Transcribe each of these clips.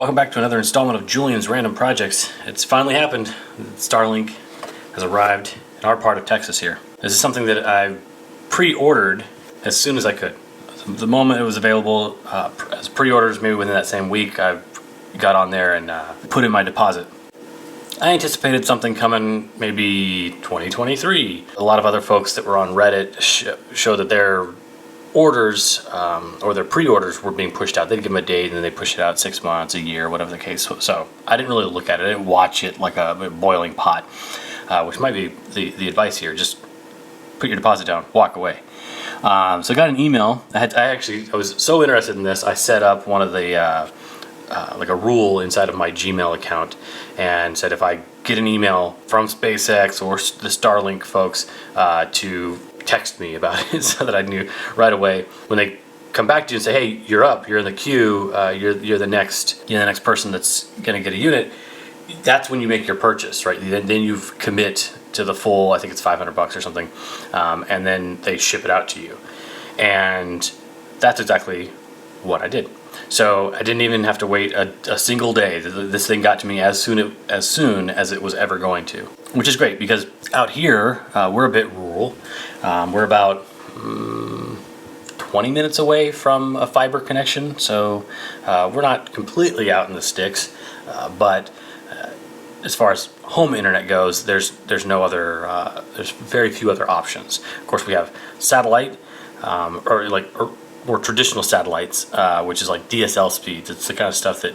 Welcome back to another installment of Julian's Random Projects. It's finally happened. Starlink has arrived in our part of Texas here. This is something that I pre-ordered as soon as I could. The moment it was available as pre-orders, maybe within that same week, I got on there and put in my deposit. I anticipated something coming maybe 2023. A lot of other folks that were on Reddit show that their orders or their pre-orders were being pushed out. They'd give them a date and then they push it out 6 months, a year, whatever the case was. So I didn't really look at it. I didn't watch it like a boiling pot, which might be the advice here. Just put your deposit down, walk away. So I got an email. I was so interested in this. I set up one of the like a rule inside of my Gmail account and said if I get an email from SpaceX or the Starlink folks to text me about it so that I knew right away when they come back to you and say, hey, you're up, you're in the queue, you're the next person that's going to get a unit. That's when you make your purchase, right? Then you commit to the full, I think it's $500 or something, and then they ship it out to you. And that's exactly what I did. So I didn't even have to wait a single day. This thing got to me as soon as it was ever going to, which is great because out here we're a bit rural. We're about 20 minutes away from a fiber connection, so we're not completely out in the sticks. But as far as home internet goes, there's very few other options. Of course, we have satellite or traditional satellites, which is like DSL speeds. It's the kind of stuff that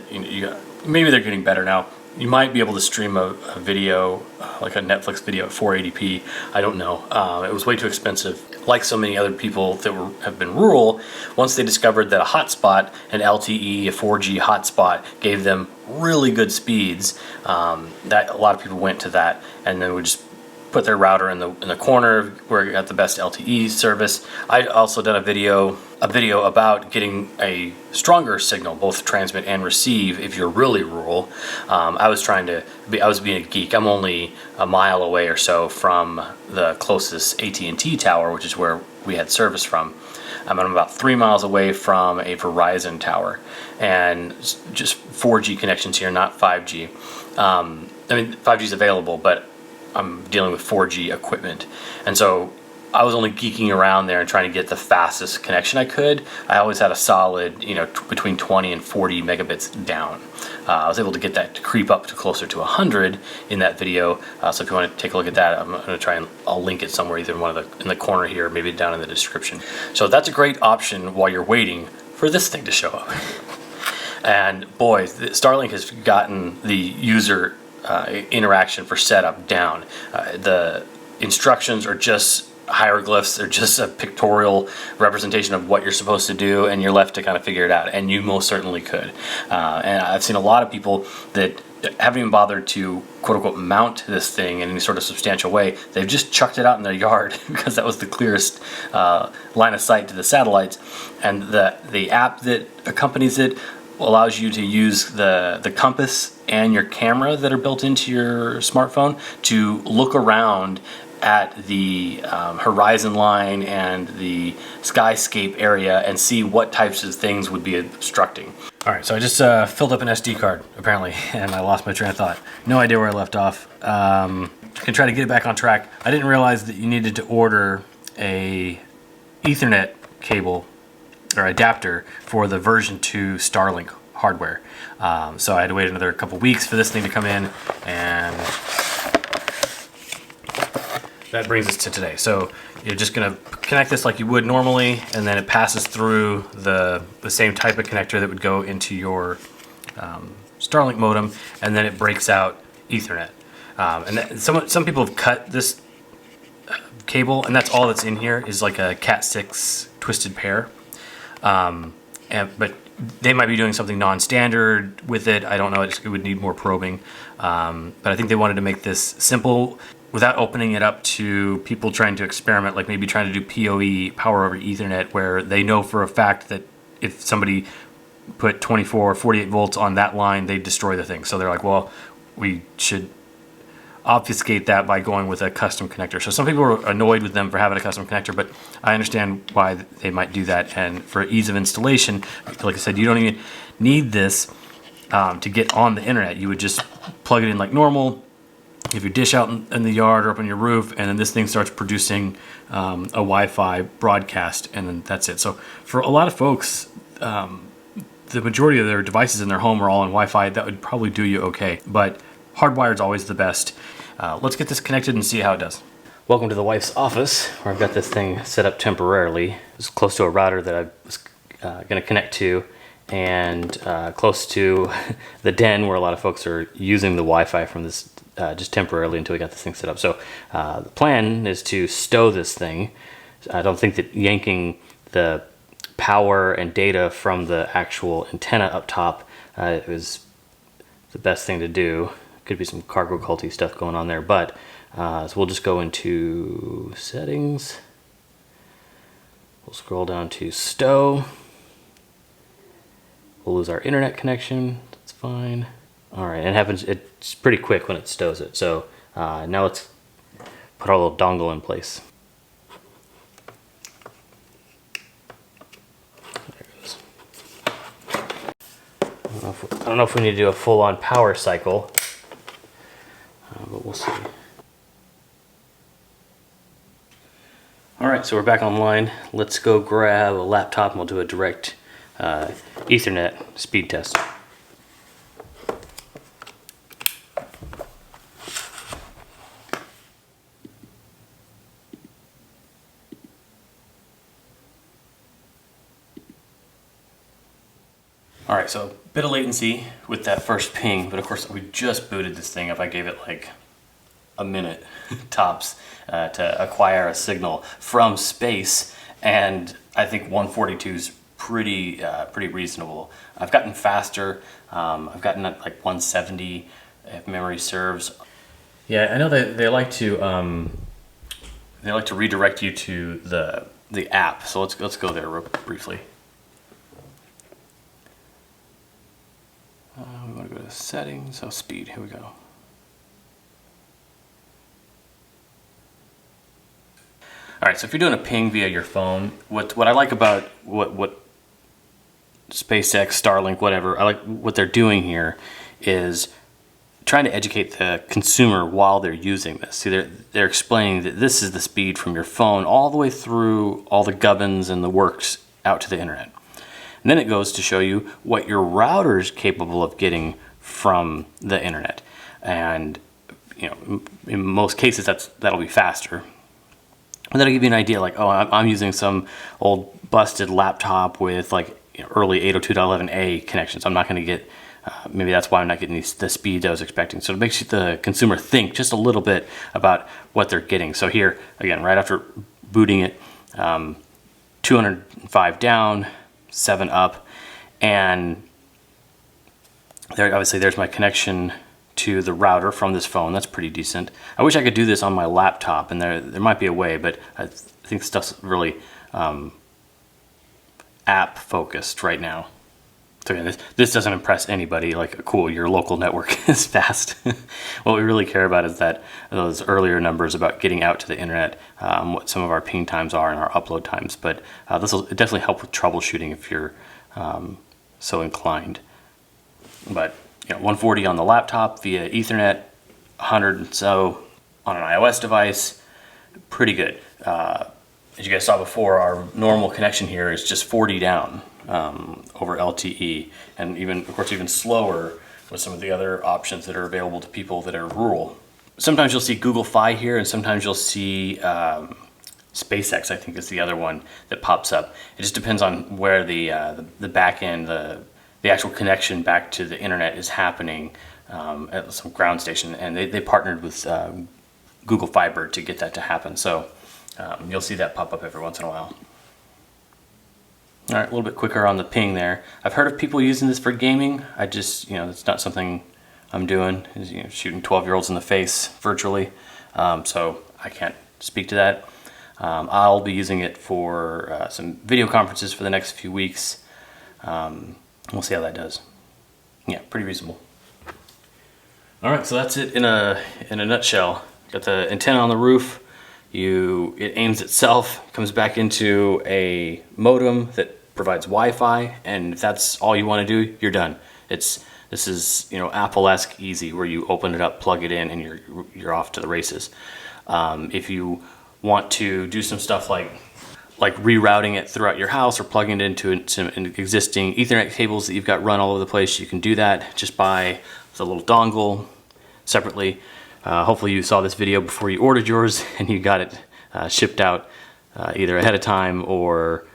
maybe they're getting better now. You might be able to stream a video, like a Netflix video at 480p. I don't know. It was way too expensive. Like so many other people that have been rural, once they discovered that a hotspot, an LTE, a 4G hotspot, gave them really good speeds, that a lot of people went to that, and then would just put their router in the corner where it got the best LTE service. I also did a video about getting a stronger signal, both transmit and receive, if you're really rural. I was being a geek. I'm only a mile away or so from the closest AT&T tower, which is where we had service from. I'm about 3 miles away from a Verizon tower, and just 4G connections here, not 5G. 5G is available, but I'm dealing with 4G equipment, and so I was only geeking around there and trying to get the fastest connection I could. I always had a solid, between 20 and 40 megabits down. I was able to get that to creep up to closer to 100 in that video. So if you want to take a look at that, I'm going to try and I'll link it somewhere, either in the corner here, maybe down in the description. So that's a great option while you're waiting for this thing to show up. And boy, Starlink has gotten the user interaction for setup down. The instructions are just hieroglyphs. They're just a pictorial representation of what you're supposed to do, and you're left to kind of figure it out, and you most certainly could. And I've seen a lot of people that haven't even bothered to quote-unquote mount this thing in any sort of substantial way. They've just chucked it out in their yard because that was the clearest line of sight to the satellites. And the app that accompanies it allows you to use the compass and your camera that are built into your smartphone to look around at the horizon line and the skyscape area and see what types of things would be obstructing. All right, so I just filled up an SD card, apparently, and I lost my train of thought. No idea where I left off. I can try to get it back on track. I didn't realize that you needed to order a Ethernet cable or adapter for the version 2 Starlink hardware. So I had to wait another couple weeks for this thing to come in, and that brings us to today. So you're just going to connect this like you would normally, and then it passes through the same type of connector that would go into your Starlink modem, and then it breaks out Ethernet. And some people have cut this cable, and that's all that's in here is like a Cat6 twisted pair. But they might be doing something non-standard with it. I don't know. It would need more probing. But I think they wanted to make this simple without opening it up to people trying to experiment, like maybe trying to do PoE, power over Ethernet, where they know for a fact that if somebody put 24 or 48 volts on that line, they'd destroy the thing. So they're like, well, we should obfuscate that by going with a custom connector. So some people are annoyed with them for having a custom connector, but I understand why they might do that. And for ease of installation, like I said, you don't even need this to get on the internet. You would just plug it in like normal. You have your dish out in the yard or up on your roof, and then this thing starts producing a Wi-Fi broadcast, and then that's it. So for a lot of folks, the majority of their devices in their home are all on Wi-Fi. That would probably do you okay, but hardwired is always the best. Let's get this connected and see how it does. Welcome to the wife's office, where I've got this thing set up temporarily. It's close to a router that I was going to connect to, and close to the den where a lot of folks are using the Wi-Fi from this just temporarily until we got this thing set up. So the plan is to stow this thing. I don't think that yanking the power and data from the actual antenna up top is the best thing to do. Could be some cargo culty stuff going on there, but so we'll just go into settings. We'll scroll down to stow. We'll lose our internet connection. That's fine. All right, it happens. It's pretty quick when it stows it. So now let's put our little dongle in place. There it goes. I don't know if we need to do a full-on power cycle, but we'll see. All right, so we're back online. Let's go grab a laptop and we'll do a direct Ethernet speed test. All right, so a bit of latency with that first ping, but of course we just booted this thing up. I gave it like a minute tops to acquire a signal from space, and I think 142 is pretty reasonable. I've gotten faster. I've gotten at like 170 if memory serves. Yeah, I know that they like to redirect you to the app. So let's go there real briefly. We want to go to settings. So speed. Here we go. All right, so if you're doing a ping via your phone, what I like about what SpaceX, Starlink, whatever, I like what they're doing here is trying to educate the consumer while they're using this. See, they're explaining that this is the speed from your phone all the way through all the gubbins and the works out to the internet. And then it goes to show you what your router is capable of getting from the internet. And you know, in most cases that'll be faster. And that'll give you an idea, like, oh, I'm using some old busted laptop with like early 802.11a connections. I'm not going to get, maybe that's why I'm not getting the speed I was expecting. So it makes the consumer think just a little bit about what they're getting. So here, again, right after booting it, 205 down, 7 up, and there, obviously there's my connection to the router from this phone. That's pretty decent. I wish I could do this on my laptop, and there might be a way, but I think stuff's really app focused right now. So again, this doesn't impress anybody. Like, cool, your local network is fast. What we really care about is that those earlier numbers about getting out to the internet, what some of our ping times are and our upload times. But this will definitely help with troubleshooting if you're so inclined. But 140 on the laptop via Ethernet, 100 and so on an iOS device, pretty good. As you guys saw before, our normal connection here is just 40 down over LTE, and even slower with some of the other options that are available to people that are rural. Sometimes you'll see Google Fi here, and sometimes you'll see SpaceX, I think is the other one that pops up. It just depends on where the back end, the actual connection back to the internet is happening at some ground station, and they partnered with Google Fiber to get that to happen. So you'll see that pop up every once in a while. All right, a little bit quicker on the ping there. I've heard of people using this for gaming. I just, it's not something I'm doing, is shooting 12-year-olds in the face virtually. So I can't speak to that. I'll be using it for some video conferences for the next few weeks. We'll see how that does. Yeah, pretty reasonable. All right, so that's it in a nutshell. Got the antenna on the roof. It aims itself, comes back into a modem that provides Wi-Fi, and if that's all you want to do, you're done. This This is, you know, Apple-esque easy, where you open it up, plug it in, and you're off to the races. If you want to do some stuff like rerouting it throughout your house or plugging it into some existing Ethernet cables that you've got run all over the place, you can do that just by the little dongle separately. Hopefully you saw this video before you ordered yours and you got it shipped out either ahead of time or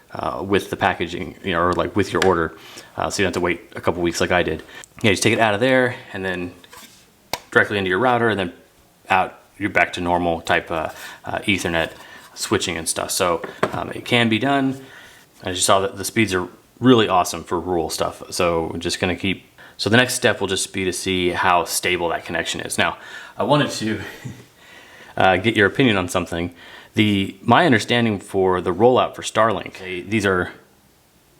with the packaging, you know, or like with your order, so you don't have to wait a couple weeks like I did. Yeah, just take it out of there and then directly into your router, and then out, you're back to normal type Ethernet switching and stuff. So it can be done. As you saw, that the speeds are really awesome for rural stuff. So we're just gonna keep. So the next step will just be to see how stable that connection is. Now, I wanted to get your opinion on something. My understanding for the rollout for Starlink, these are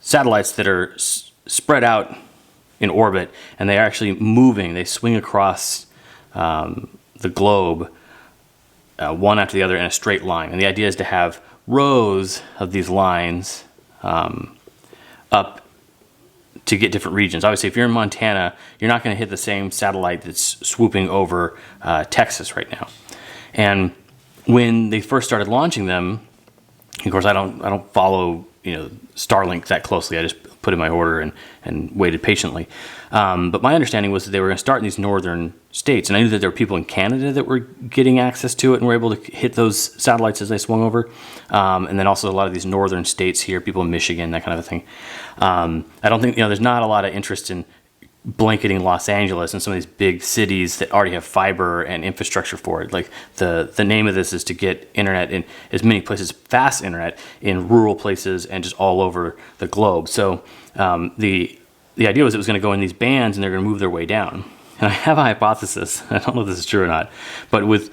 satellites that are spread out in orbit, and they are actually moving. They swing across the globe, one after the other in a straight line. And the idea is to have rows of these lines up to get different regions. Obviously, if you're in Montana, you're not going to hit the same satellite that's swooping over Texas right now. And when they first started launching them, of course, I don't follow, you know, Starlink that closely. I just put in my order and waited patiently. But my understanding was that they were going to start in these northern states, and I knew that there were people in Canada that were getting access to it and were able to hit those satellites as they swung over. And then also a lot of these northern states here, people in Michigan, that kind of a thing. I don't think, you know, there's not a lot of interest in blanketing Los Angeles and some of these big cities that already have fiber and infrastructure for it. Like the name of this is to get internet in as many places, fast internet in rural places and just all over the globe. So the idea was it was going to go in these bands and they're going to move their way down. And I have a hypothesis, I don't know if this is true or not, but with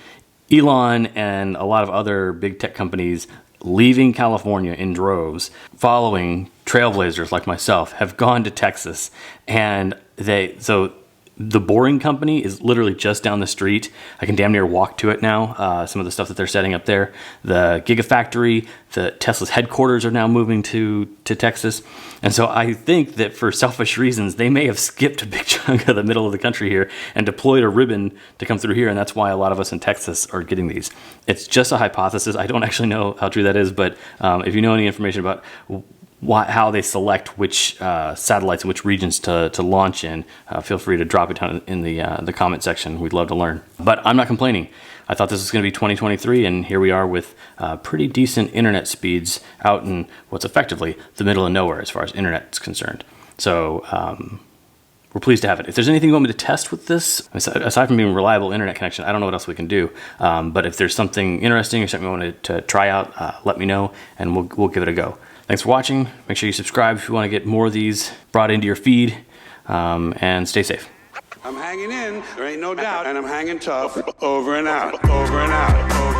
Elon and a lot of other big tech companies leaving California in droves, following trailblazers like myself, have gone to Texas, and so the Boring Company is literally just down the street. I can damn near walk to it now, some of the stuff that they're setting up there. The Gigafactory, the Tesla's headquarters are now moving to Texas. And so I think that for selfish reasons, they may have skipped a big chunk of the middle of the country here and deployed a ribbon to come through here, and that's why a lot of us in Texas are getting these. It's just a hypothesis. I don't actually know how true that is, but if you know any information about how they select which satellites and which regions to launch in, feel free to drop it down in the comment section. We'd love to learn. But I'm not complaining. I thought this was going to be 2023, and here we are with pretty decent internet speeds out in what's effectively the middle of nowhere as far as internet is concerned. So we're pleased to have it. If there's anything you want me to test with this, aside from being a reliable internet connection, I don't know what else we can do. But if there's something interesting or something you want to try out, let me know, and we'll give it a go. Thanks for watching. Make sure you subscribe if you want to get more of these brought into your feed, and stay safe. I'm hanging in, there ain't no doubt, and I'm hanging tough. Over and out, over and out, over.